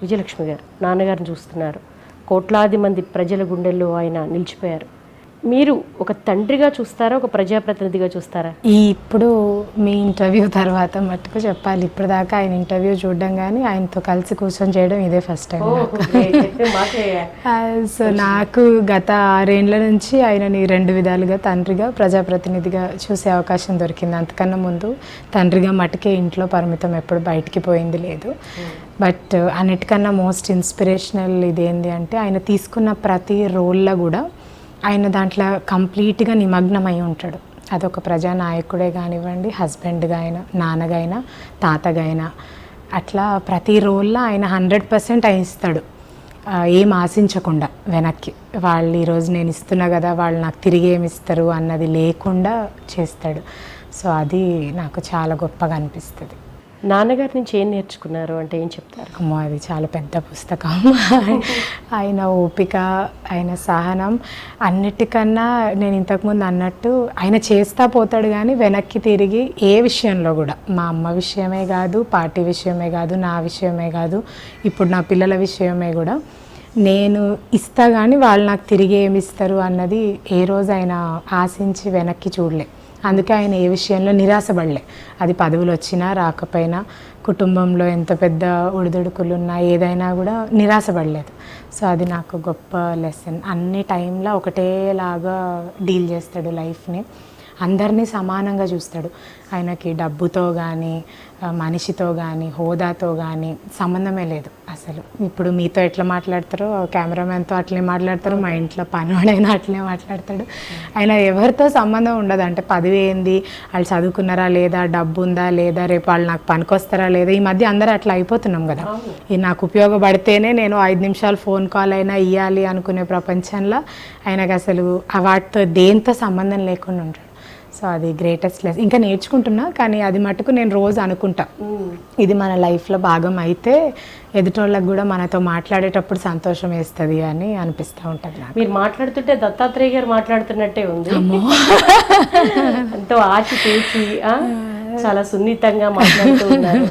విజయలక్ష్మి గారు నాన్నగారిని చూస్తున్నారు. కోట్లాది మంది ప్రజల గుండెల్లో ఆయన నిలిచిపోయారు. మీరు ఒక తండ్రిగా చూస్తారా, ఒక ప్రజాప్రతినిధిగా చూస్తారా? ఇప్పుడు మీ ఇంటర్వ్యూ తర్వాత మట్టుకు చెప్పాలి, ఇప్పుడు దాకా ఆయన ఇంటర్వ్యూ చూడడం కానీ ఆయనతో కలిసి కూర్చొని చేయడం ఇదే ఫస్ట్ టైం. సో నాకు గత 6 ఏళ్ల నుంచి ఆయనని 2 విధాలుగా తండ్రిగా, ప్రజాప్రతినిధిగా చూసే అవకాశం దొరికింది. అంతకన్నా ముందు తండ్రిగా మటుకే ఇంట్లో పరిమితం, ఎప్పుడు బయటికి పోయింది లేదు. బట్ అన్నిటికన్నా మోస్ట్ ఇన్స్పిరేషనల్ ఇదేంటి అంటే ఆయన తీసుకున్న ప్రతి రోల్లో కూడా ఆయన దాంట్లో కంప్లీట్గా నిమగ్నమై ఉంటాడు. అదొక ప్రజానాయకుడే కానివ్వండి, హస్బెండ్గా అయినా, నాన్నగా అయినా, తాతగా అయినా, అట్లా ప్రతి రోల్లో ఆయన 100% ఇస్తాడు, ఏం ఆశించకుండా వెనక్కి. వాళ్ళు ఈరోజు నేను ఇస్తున్నా కదా, వాళ్ళు నాకు తిరిగి ఏమి ఇస్తారు అన్నది లేకుండా చేస్తాడు. సో అది నాకు చాలా గొప్పగా అనిపిస్తుంది. నాన్నగారి నుంచి ఏం నేర్చుకున్నారు అంటే ఏం చెప్తారు? అమ్మో, అది చాలా పెద్ద పుస్తకం. ఆయన ఓపిక, ఆయన సహనం, అన్నిటికన్నా నేను ఇంతకుముందు అన్నట్టు ఆయన చేస్తా పోతాడు కానీ వెనక్కి తిరిగి ఏ విషయంలో కూడా, మా అమ్మ విషయమే కాదు, పార్టీ విషయమే కాదు, నా విషయమే కాదు, ఇప్పుడు నా పిల్లల విషయమే కూడా, నేను ఇస్తా కానీ వాళ్ళు నాకు తిరిగి ఏమి ఇస్తారు అన్నది ఏ రోజు ఆయన ఆశించి వెనక్కి చూడలే. అందుకే ఆయన ఏ విషయంలో నిరాశపడలే. అది పదవులు వచ్చినా రాకపోయినా, కుటుంబంలో ఎంత పెద్ద ఒడిదుడుకులు ఉన్నా, ఏదైనా కూడా నిరాశపడలేదు. సో అది నాకు గొప్ప లెసన్. అన్ని టైంలో ఒకటేలాగా డీల్ చేస్తాడు లైఫ్ని, అందరినీ సమానంగా చూస్తాడు. ఆయనకి డబ్బుతో కానీ, మనిషితో కానీ, హోదాతో కానీ సంబంధమే లేదు అసలు. ఇప్పుడు మీతో ఎట్లా మాట్లాడతారో, కెమెరామెన్తో అట్లే మాట్లాడతారు, మా ఇంట్లో పనివాడైనా అట్లే మాట్లాడతాడు. ఆయన ఎవరితో సంబంధం ఉండదు. అంటే పదవి ఏంది, వాళ్ళు చదువుకున్నారా లేదా, డబ్బు ఉందా లేదా, రేపు వాళ్ళు నాకు పనికొస్తారా లేదా. ఈ మధ్య అందరూ అట్లా అయిపోతున్నాం కదా. ఇది నాకు ఉపయోగపడితేనే నేను 5 నిమిషాలు ఫోన్ కాల్ అయినా ఇవ్వాలి అనుకునే ప్రపంచంలో ఆయనకు అసలు వాటితో దేంతో సంబంధం లేకుండా ఉంటాడు. సో అది గ్రేటెస్ట్ లెసన్. ఇంకా నేర్చుకుంటున్నా, కానీ అది మటుకు నేను రోజు అనుకుంటా, ఇది మన లైఫ్లో భాగం అయితే ఎదుటోళ్ళకి కూడా మనతో మాట్లాడేటప్పుడు సంతోషం వేస్తుంది అని అనిపిస్తూ ఉంటుంది. మీరు మాట్లాడుతుంటే దత్తాత్రేయ గారు మాట్లాడుతున్నట్టే ఉంది. ఎంతో ఆచి తేచి చాలా సున్నితంగా మాట్లాడుతూ ఉన్నారు.